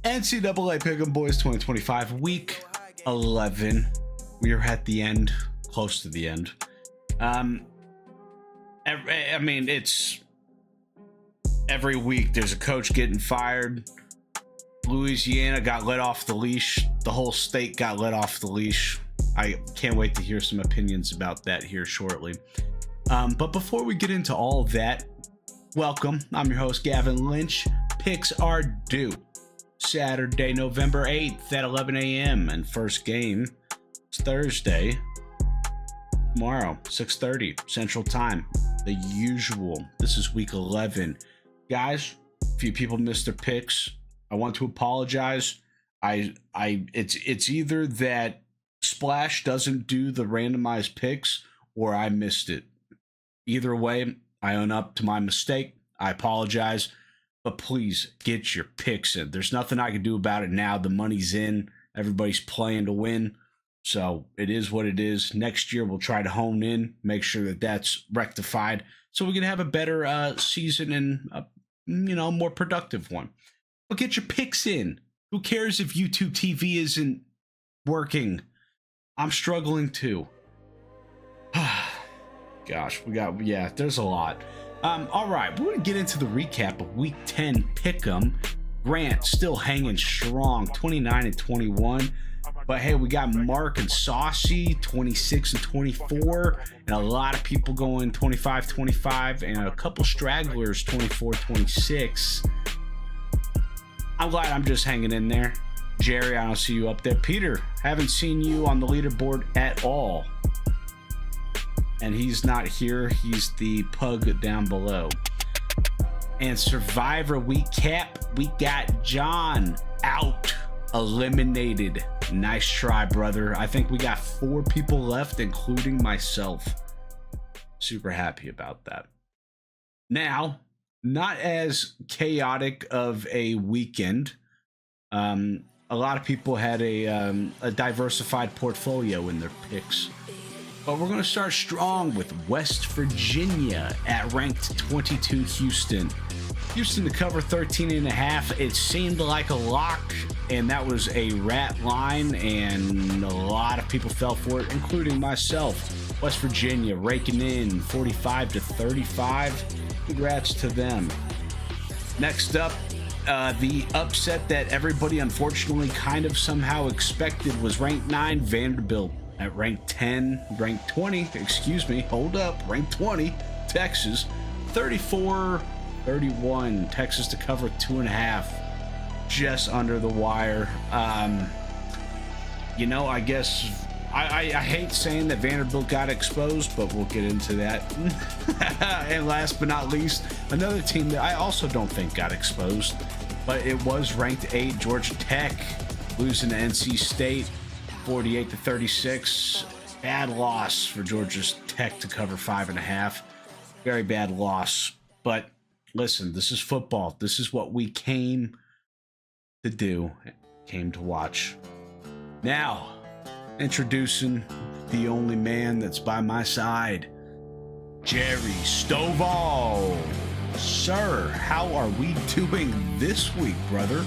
NCAA Pick'em Boys 2025, week 11. We are at the end, close to the end. It's every week there's a coach getting fired. Louisiana got let off the leash. The whole state got let off the leash. I can't wait to hear some opinions about that here shortly. But before we get into all of that, welcome. I'm your host, Gavin Lynch. Picks are due Saturday, November 8th at 11 a.m. And first game is Thursday, tomorrow, 6:30 Central Time. The usual. This is week 11. Guys, a few people missed their picks. I want to apologize. It's either that Splash doesn't do the randomized picks or I missed it. Either way, I own up to my mistake. I apologize, but please get your picks in. There's nothing I can do about it now. The money's in. Everybody's playing to win. So it is what it is. Next year, we'll try to hone in, make sure that that's rectified so we can have a better season and a more productive one. But get your picks in. Who cares if YouTube TV isn't working? I'm struggling too. Gosh, there's a lot. All right, we're going to get into the recap of Week 10 Pick'em. Grant still hanging strong, 29-21. But hey, we got Mark and Saucy, 26-24. And a lot of people going 25-25. And a couple stragglers, 24-26. I'm glad I'm just hanging in there. Jerry, I don't see you up there. Peter, haven't seen you on the leaderboard at all. And he's not here. He's the pug down below. And Survivor recap, we got John out, eliminated. Nice try, brother. I think we got 4 people left, including myself. Super happy about that. Now, not as chaotic of a weekend. A lot of people had a diversified portfolio in their picks. But we're going to start strong with West Virginia at ranked 22 Houston. Houston to cover 13.5. It seemed like a lock, and that was a rat line, and a lot of people fell for it, including myself. West Virginia raking in 45-35. Congrats to them. Next up, the upset that everybody unfortunately kind of somehow expected was ranked 9 Vanderbilt at ranked 20, ranked 20, Texas, 34-31, Texas to cover 2.5, just under the wire. I guess I hate saying that Vanderbilt got exposed, but we'll get into that. And last but not least, another team that I also don't think got exposed, but it was ranked 8, Georgia Tech, losing to NC State, 48-36. Bad loss for Georgia Tech to cover 5.5. Very bad loss. But listen, this is football. This is what we came to do, came to watch. Now, introducing the only man that's by my side, Jerry Stovall. Sir, how are we doing this week, brother?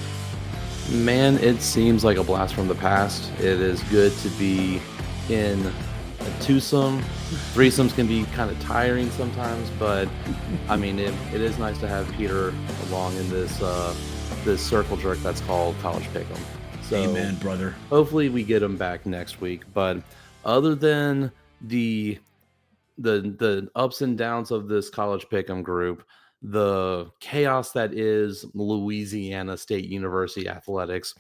Man, it seems like a blast from the past. It is good to be in a twosome. Threesomes can be kind of tiring sometimes, but I mean, it is nice to have Peter along in this circle jerk that's called College Pick'em. So amen, brother. Hopefully we get him back next week. But other than the ups and downs of this College Pick'em group, the chaos that is Louisiana State University athletics,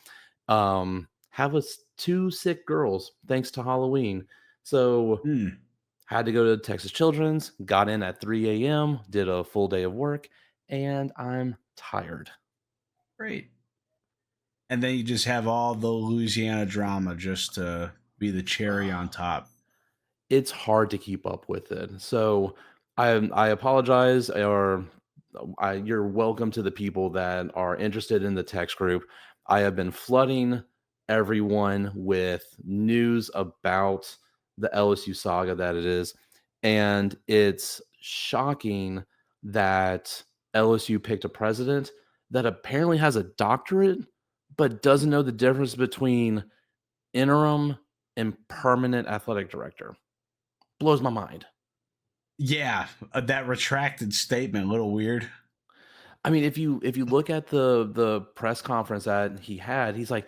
have us 2 sick girls thanks to Halloween. So had to go to Texas Children's, got in at 3 a.m., did a full day of work, and I'm tired. Great. And then you just have all the Louisiana drama just to be the cherry on top. It's hard to keep up with it. So I apologize, or you're welcome to the people that are interested in the text group. I have been flooding everyone with news about the LSU saga that it is. And it's shocking that LSU picked a president that apparently has a doctorate, but doesn't know the difference between interim and permanent athletic director. Blows my mind. Yeah, that retracted statement, a little weird. I mean, if you look at the press conference that he had, he's like,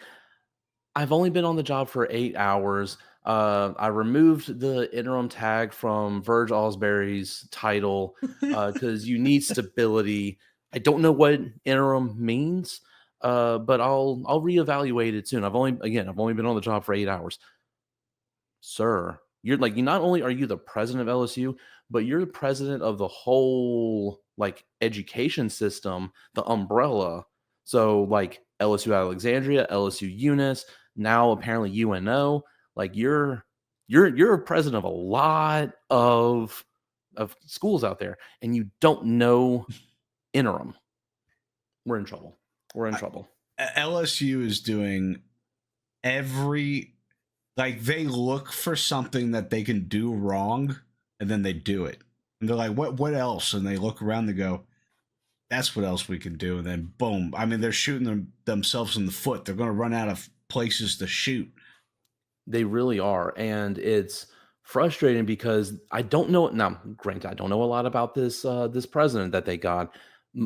I've only been on the job for 8 hours. I removed the interim tag from Verge Osbury's title because you need stability. I don't know what interim means, but I'll reevaluate it soon. I've only been on the job for 8 hours, sir. You're like, you not only are you the president of LSU, but you're the president of the whole like education system, the umbrella. So like LSU Alexandria, LSU Eunice, now apparently UNO. Like you're a president of a lot of schools out there, and you don't know interim. We're in trouble. We're in trouble. LSU is doing every, like, they look for something that they can do wrong, and then they do it. And they're like, what else? And they look around and go, that's what else we can do. And then boom. I mean, they're shooting themselves in the foot. They're going to run out of places to shoot. They really are, and it's frustrating because I don't know. Now, granted, I don't know a lot about this president that they got.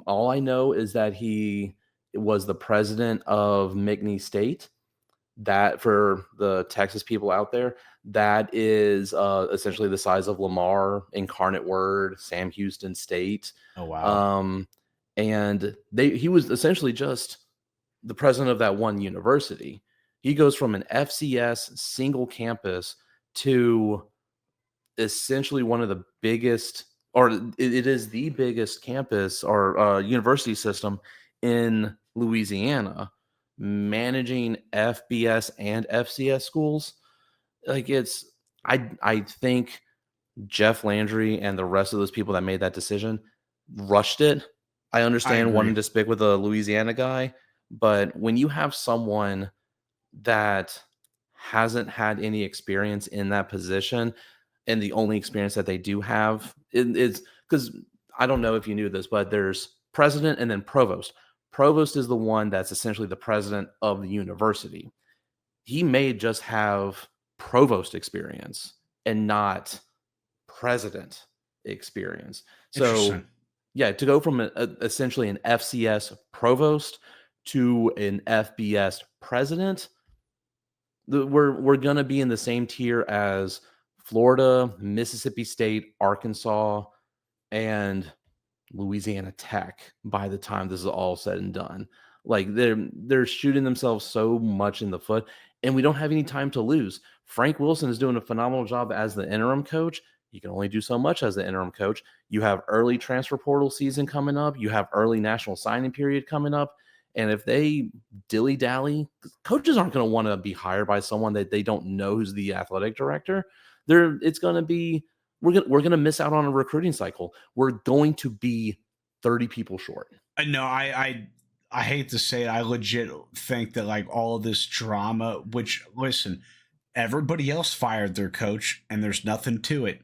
All I know is that he was the president of McNeese State. That for the Texas people out there, that is essentially the size of Lamar, Incarnate Word, Sam Houston State. Oh, wow. Um, and he was essentially just the president of that one university. He goes from an FCS single campus to essentially one of the biggest, or it is the biggest campus or university system in Louisiana, managing FBS and FCS schools. Like I think Jeff Landry and the rest of those people that made that decision rushed it. I I understand agree. wanting to stick with a Louisiana guy, but when you have someone that hasn't had any experience in that position, and the only experience that they do have is because I don't know if you knew this, but there's president and then provost. Provost is the one that's essentially the president of the university. He may just have provost experience and not president experience. So, Interesting. yeah, to go from essentially an FCS provost to an FBS president, we're gonna be in the same tier as Florida, Mississippi State, Arkansas, and Louisiana Tech by the time this is all said and done. Like they're shooting themselves so much in the foot, and we don't have any time to lose. Frank Wilson is doing a phenomenal job as the interim coach. You can only do so much as the interim coach. You have early transfer portal season coming up. You have early national signing period coming up. And if they dilly dally, coaches aren't going to want to be hired by someone that they don't know who's the athletic director. It's going to be we're going to miss out on a recruiting cycle. We're going to be 30 people short. No, I hate to say it. I legit think that, like, all of this drama, which, listen, everybody else fired their coach and there's nothing to it.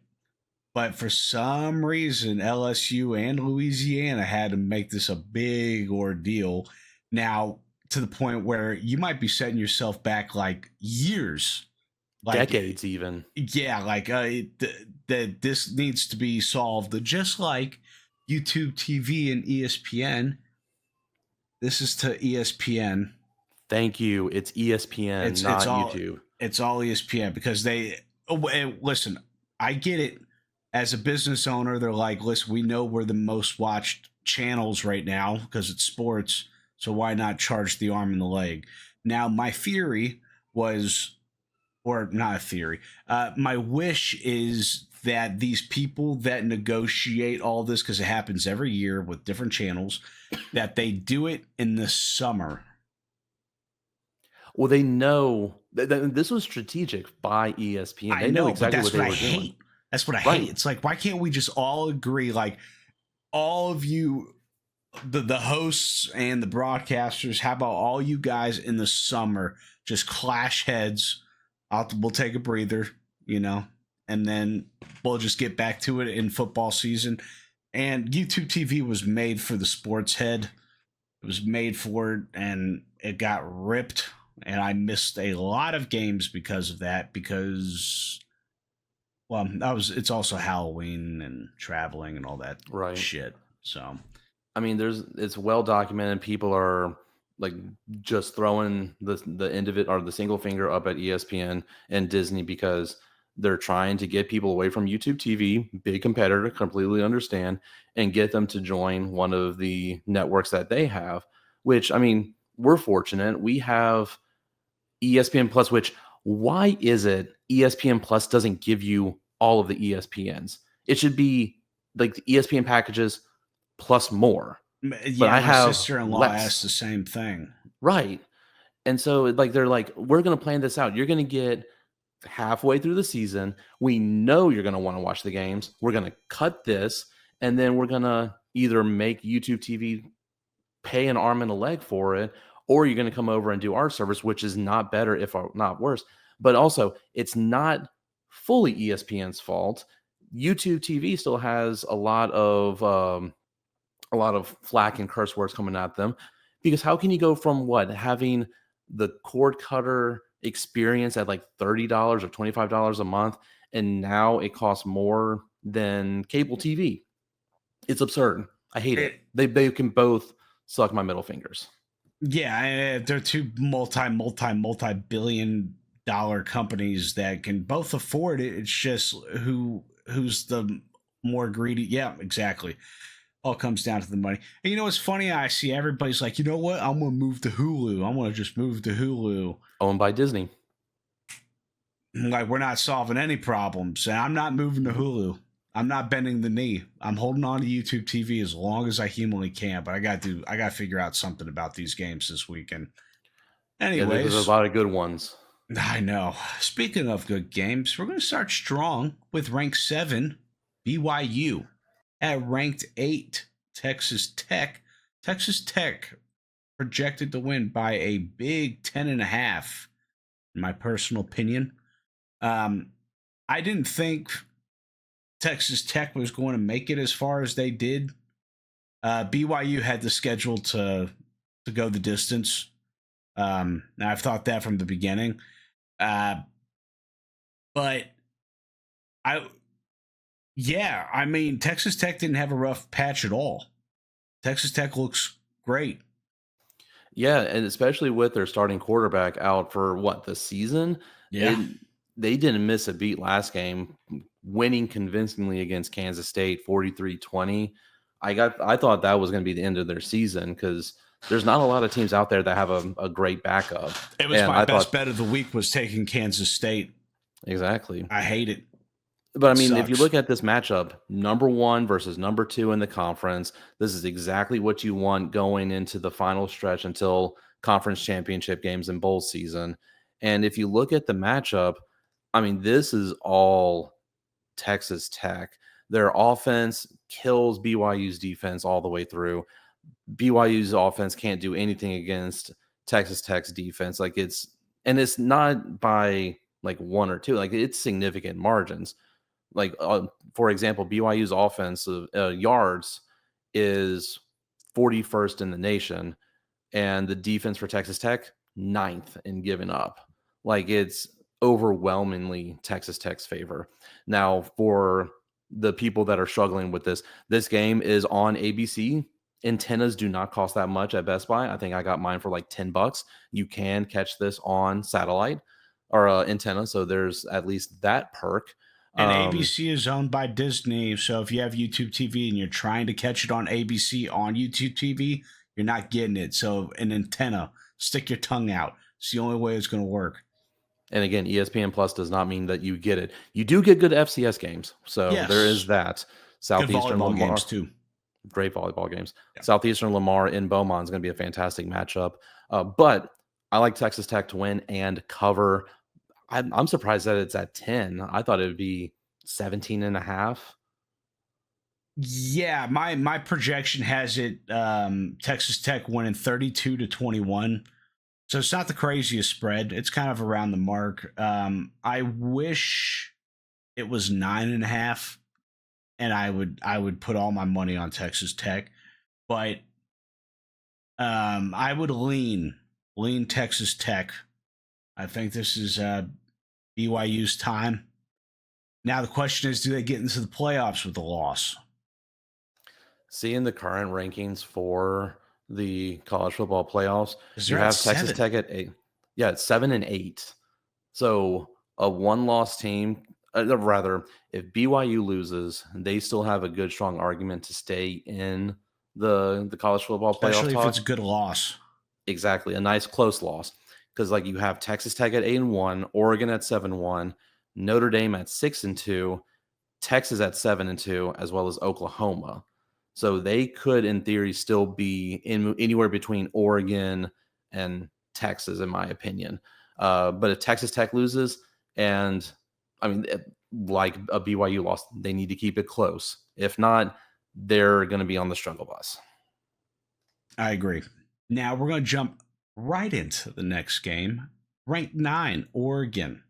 But for some reason, LSU and Louisiana had to make this a big ordeal. Now, to the point where you might be setting yourself back like years, like, Decades even. yeah, like that this needs to be solved. Just like YouTube TV and ESPN. This is to ESPN. Thank you. It's ESPN, It's not all YouTube. ESPN because they, listen. I get it. As a business owner, they're like, listen, we know we're the most watched channels right now because it's sports, so why not charge the arm and the leg? Now, my theory was, or not a theory, my wish is that these people that negotiate all this, because it happens every year with different channels, that they do it in the summer. Well, they know that this was strategic by ESPN. I They know know, but exactly that's what what they I were doing. hate. That's what I hate. Right. It's like, why can't we just all agree, like, all of you, the hosts and the broadcasters, how about all you guys in the summer just clash heads? We'll take a breather, and then we'll just get back to it in football season. And YouTube TV was made for the sports head. It was made for it, and it got ripped. And I missed a lot of games because of that. Because well, that was it's also Halloween and traveling and all that Right. shit. So I mean, it's well documented. People are like just throwing the end of it or the single finger up at ESPN and Disney because they're trying to get people away from YouTube TV, big competitor, completely understand, and get them to join one of the networks that they have. Which I mean, we're fortunate. We have ESPN Plus, which why is it ESPN Plus doesn't give you all of the ESPNs? It should be like the ESPN packages plus more, but yeah, I my have sister-in-law asked less. the same thing. Right. And so like they're like, we're gonna plan this out. You're gonna get halfway through the season. We know you're gonna want to watch the games. We're gonna cut this, and then we're gonna either make YouTube TV pay an arm and a leg for it, or you're going to come over and do our service, which is not better, if not worse. But also, it's not fully ESPN's fault. YouTube TV still has a lot of flack and curse words coming at them because how can you go from what having the cord cutter experience at like $30 or $25 a month, and now it costs more than cable TV? It's absurd. I hate it. It, They can both suck my middle fingers. yeah, they're two multi-billion-dollar companies that can both afford it. It's just who's the more greedy. Yeah, exactly. All comes down to the money. And you know what's funny? I see everybody's like, you know what? I'm gonna move to Hulu. I'm gonna just move to Hulu. Owned by Disney. Like we're not solving any problems. And I'm not moving to Hulu. I'm not bending the knee. I'm holding on to YouTube TV as long as I humanly can. But I got to figure out something about these games this weekend. Yeah, there's a Anyways, lot of good ones. I know. Speaking of good games, we're going to start strong with ranked 7, BYU. At ranked 8, Texas Tech. Texas Tech projected to win by a big 10.5, in my personal opinion. Um, I didn't think Texas Tech was going to make it as far as they did. BYU had the schedule to go the distance. I've thought that from the beginning. Uh, but I Yeah, I mean, Texas Tech didn't have a rough patch at all. Texas Tech looks great. Yeah, and especially with their starting quarterback out for what, the season? Yeah. It they didn't miss a beat last game, winning convincingly against Kansas State 43-20. I thought that was going to be the end of their season because there's not a lot of teams out there that have a great backup. It was And my I best thought bet of the week was taking Kansas State. exactly. I hate it. But I It mean, if you sucks. look at this matchup, number one versus number two in the conference, this is exactly what you want going into the final stretch until conference championship games and bowl season. And if you look at the matchup, I mean, this is all Texas Tech. Their offense kills BYU's defense all the way through. BYU's offense can't do anything against Texas Tech's defense. And it's not by like one or two, like it's significant margins. Like, for example, BYU's offensive yards is 41st in the nation, and the defense for Texas Tech, ninth in giving up. Like, it's overwhelmingly Texas Tech's favor. Now, for the people that are struggling with this game is on ABC. Antennas do not cost that much at Best Buy. I think I got mine for like $10. You can catch this on satellite or antenna, so there's at least that perk. And Um, ABC is owned by Disney. So if you have YouTube TV and you're trying to catch it on ABC on YouTube TV, you're not getting it. So an antenna, stick your tongue out. It's the only way it's going to work. And again, ESPN Plus does not mean that you get it. You do get good FCS games. So there is Yes. that. Good Southeastern volleyball games, Lamar, too. great volleyball games. Yeah. Southeastern Lamar in Beaumont is going to be a fantastic matchup. But I like Texas Tech to win and cover. I'm surprised that it's at 10. I thought it would be 17 and a half. Yeah, my projection has it Texas Tech winning 32-21. So it's not the craziest spread. It's kind of around the mark. I wish it was 9.5, and I would put all my money on Texas Tech. But I would lean Texas Tech. I think this is BYU's time. Now the question is, do they get into the playoffs with a loss? Seeing the current rankings for the college football playoffs, Because you they're at have Texas 7. Tech at 8. Yeah, it's 7-8. So a one-loss team, rather, if BYU loses, they still have a good, strong argument to stay in the college football playoff Especially if it's a talk. good loss. Exactly, a nice close loss because like you have Texas Tech at 8-1, Oregon at 7-1, Notre Dame at 6-2, Texas at 7-2, as well as Oklahoma. So they could, in theory, still be in anywhere between Oregon and Texas, in my opinion. But if Texas Tech loses, and I mean, like a BYU loss, they need to keep it close. If not, they're going to be on the struggle bus. I agree. Now we're going to jump right into the next game. Ranked 9, Oregon.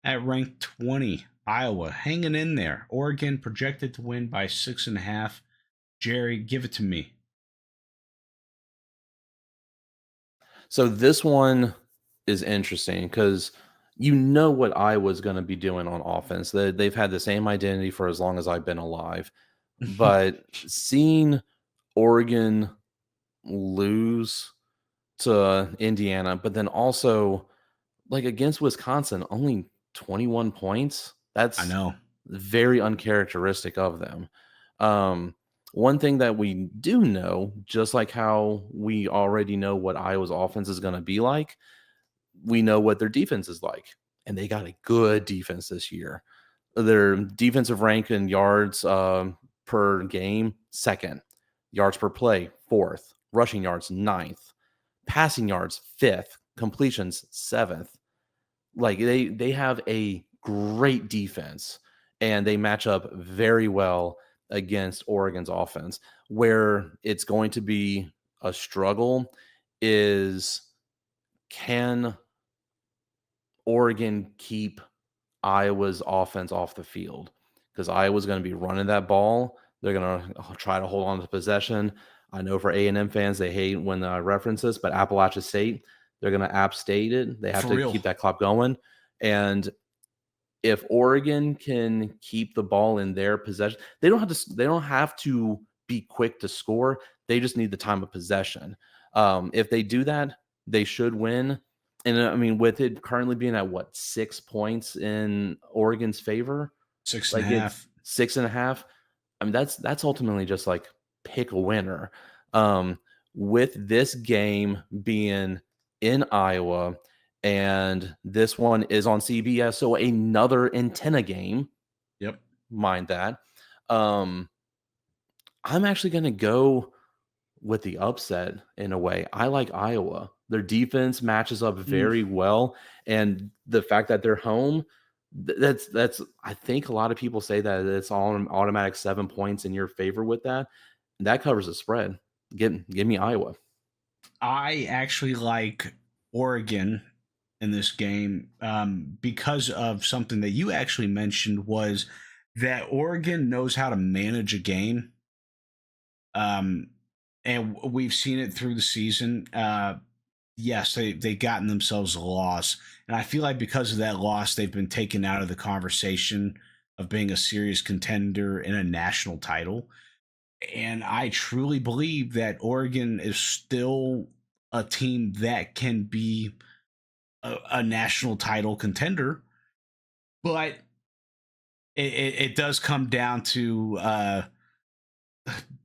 At ranked 20, Iowa. Hanging in there. Oregon projected to win by 6.5. Jerry, give it to me. So this one is interesting because you know what Iowa's going to be doing on offense. They've had the same identity for as long as I've been alive. But seeing Oregon lose to Indiana, but then also like against Wisconsin, only 21 points. I That's know. very uncharacteristic of them. Um, one thing that we do know, just like how we already know what Iowa's offense is going to be like, we know what their defense is like. And they got a good defense this year. Their defensive rank in yards per game, second. Yards per play, fourth. Rushing yards, ninth. Passing yards, fifth. Completions, seventh. Like they have a great defense and they match up very well against Oregon's offense. Where it's going to be a struggle is, can Oregon keep Iowa's offense off the field? Because Iowa's going to be running that ball. They're going to try to hold on to possession. I know for A&M fans, they hate when I reference this, but Appalachia State, they're going to App State it. They have For to real. keep that clock going. And if Oregon can keep the ball in their possession, they don't have to be quick to score. They just need the time of possession. If they do that, they should win. And I mean, with it currently being at what, 6 points in Oregon's favor, Six and a like it's half. 6.5. I mean, that's ultimately just like pick a winner. Um, with this game being in Iowa, and this one is on CBS, so another antenna game, Yep. mind that. Um, I'm actually going to go with the upset in a way. I like Iowa. Their defense matches up Mm, very well, and the fact that they're home, that's I think a lot of people say that it's all automatic 7 points in your favor with that. That covers the spread. Give me Iowa. I actually like Oregon in this game because of something that you actually mentioned was that Oregon knows how to manage a game. Um, and we've seen it through the season. Yes, they gotten themselves a loss, and I feel like because of that loss, they've been taken out of the conversation of being a serious contender in a national title. And I truly believe that Oregon is still a team that can be a national title contender, but it does come down to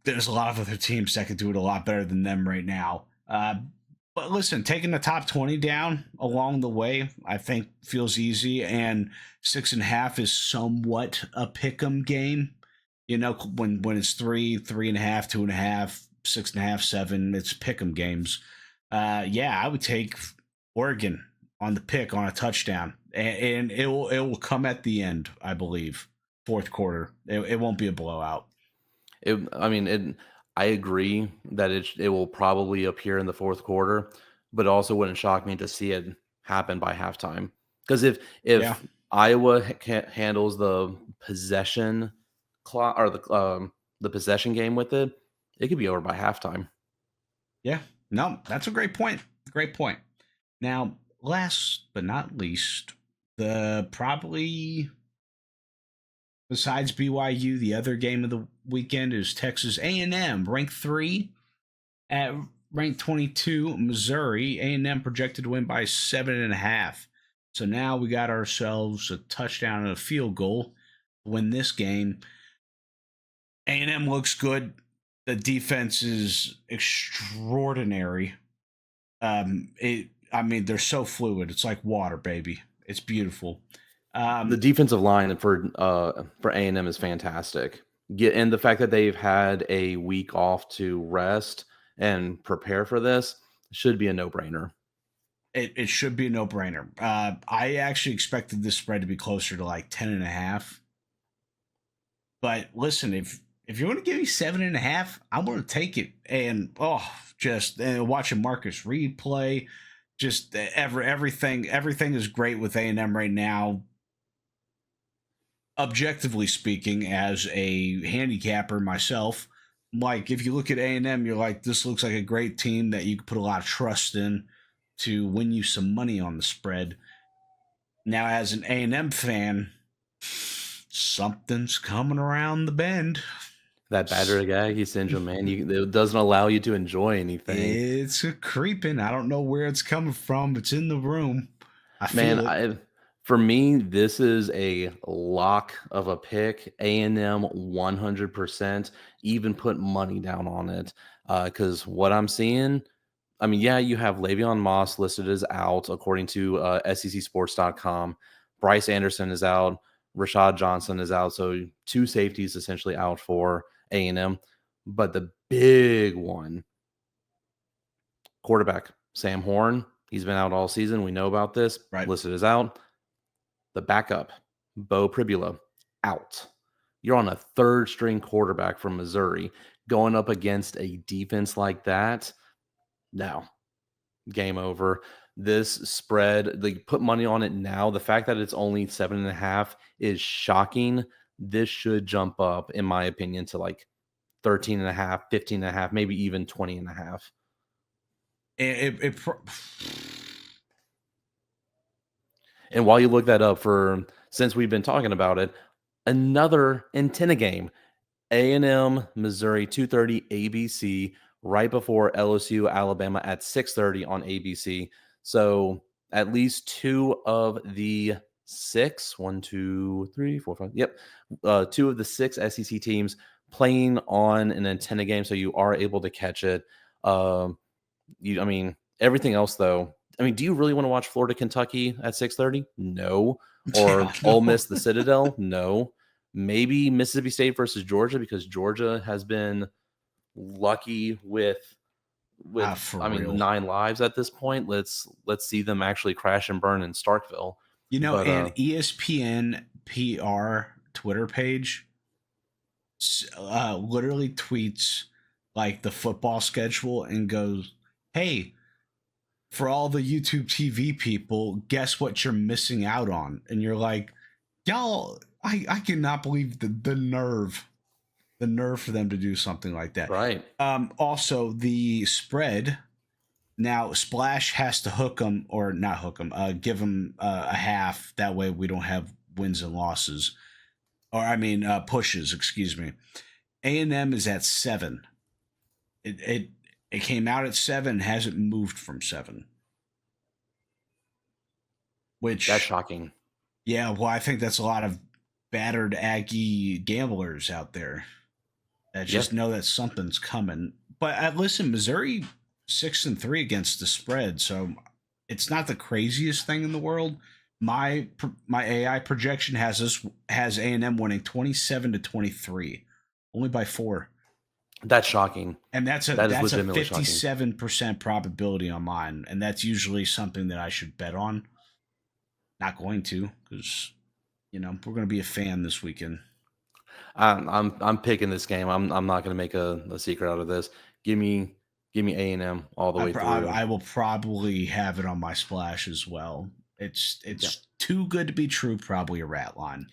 there's a lot of other teams that could do it a lot better than them right now. But listen, taking the top 20 down along the way, I think feels easy. And 6.5 is somewhat a pick 'em game. You know, when it's 3.5, 2.5, 6.5, 7, it's pick 'em games. Yeah, I would take Oregon on the pick on a touchdown, and it will come at the end, I believe, fourth quarter. It won't be a blowout. I mean, I agree that it will probably appear in the fourth quarter, but it also wouldn't shock me to see it happen by halftime. Because Yeah, if Iowa handles the possession clock or the possession game with it, it could be over by halftime. yeah. No, that's a great point. Great point. Now, last but not least, the probably besides BYU, the other game of the weekend is Texas A&M, ranked 3 at ranked 22, Missouri. A&M projected to win by 7.5. So now we got ourselves a touchdown and a field goal to win this game. A&M looks good. The defense is extraordinary. I mean, they're so fluid. It's like water, baby. It's beautiful. The defensive line for A&M is fantastic. And the fact that they've had a week off to rest and prepare for this should be a no-brainer. It should be a no brainer. I actually expected this spread to be closer to like 10.5. But listen, if you want to give me 7.5, I'm going to take it. And just watching Marcus Reed play, just everything is great with A&M right now. Objectively speaking, as a handicapper myself, like if you look at A&M, you're like, this looks like a great team that you could put a lot of trust in to win you some money on the spread. Now, as an A&M fan, something's coming around the bend. That Bader-Agagi syndrome, man, it doesn't allow you to enjoy anything. It's a creeping. I don't know where it's coming from. It's in the room. I feel it. For me, this is a lock of a pick. A&M 100%. Even put money down on it because what I'm seeing, I mean, yeah, you have Le'Veon Moss listed as out according to SECSports.com. Bryce Anderson is out. Rashad Johnson is out. So 2 safeties essentially out for A&M. But the big one, quarterback Sam Horn, he's been out all season. We know about this. Right. Listed as out. The backup, Bo Pribula, out. You're on a 3rd-string quarterback from Missouri going up against a defense like that. No, game over. This spread, they put money on it now. The fact that it's only 7.5 is shocking. This should jump up, in my opinion, to like 13.5, 15.5, maybe even 20.5. And while you look that up, since we've been talking about it, another antenna game, A&M Missouri 2:30 ABC, right before LSU Alabama at 6:30 on ABC. So at least 2 of the 6, 1, 2, 3, 4, 5. Yep, 2 of the 6 SEC teams playing on an antenna game, so you are able to catch it. I mean, everything else though. I mean, do you really want to watch Florida Kentucky at 6:30? No. Or Ole Miss the Citadel? No. Maybe Mississippi State versus Georgia because Georgia has been lucky with I mean 9 lives at this point. Let's see them actually crash and burn in Starkville. An ESPN PR Twitter page literally tweets like the football schedule and goes, "Hey, for all the YouTube TV people, guess what you're missing out on?" And you're like, y'all, I cannot believe the nerve for them to do something like that. Right. Also, the spread. Now, Splash has to hook them, or not hook them, give them a half. That way we don't have wins and losses. Or, I mean, pushes, excuse me. A&M is at 7. It came out at 7, hasn't moved from 7. Which that's shocking. Yeah, well, I think that's a lot of battered Aggie gamblers out there that just know that something's coming. But listen, Missouri 6-3 against the spread, so it's not the craziest thing in the world. My AI projection has A&M winning 27-23, only by 4. That's shocking. And that's a 57% probability on mine, and that's usually something that I should bet on. Not going to, because we're going to be a fan this weekend. I'm picking this game. I'm not going to make a secret out of this. Give me A&M all the way through. I will probably have it on my splash as well. It's too good to be true. Probably a rat line.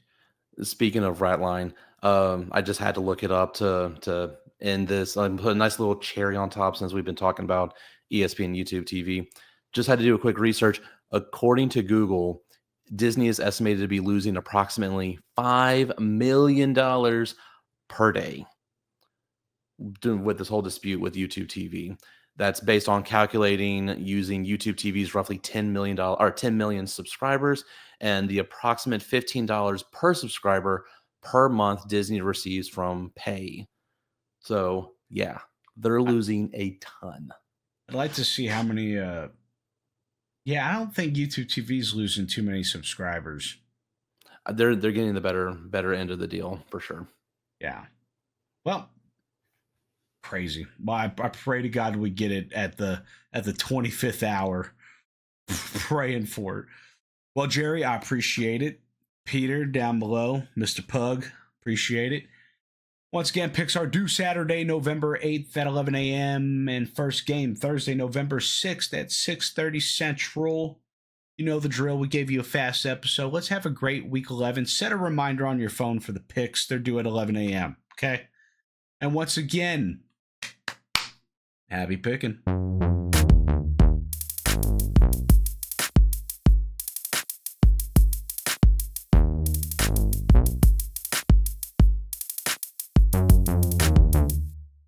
Speaking of rat line, I just had to look it up to in this. Put a nice little cherry on top since we've been talking about ESPN, YouTube TV. Just had to do a quick research. According to Google, Disney is estimated to be losing approximately $5 million per day with this whole dispute with YouTube TV. That's based on calculating using YouTube TV's roughly $10 million or 10 million subscribers and the approximate $15 per subscriber per month Disney receives from pay. So yeah, they're losing a ton. I'd like to see how many. Yeah, I don't think YouTube TV is losing too many subscribers. They're getting the better end of the deal for sure. Yeah. Well, crazy. Well, I pray to God we get it at the 25th hour. Praying for it. Well, Jerry, I appreciate it. Peter down below, Mr. Pug, appreciate it. Once again, picks are due Saturday, November 8th at 11 a.m. and first game Thursday, November 6th at 6:30 Central. You know the drill. We gave you a fast episode. Let's have a great week 11. Set a reminder on your phone for the picks. They're due at 11 a.m. Okay? And once again, happy picking.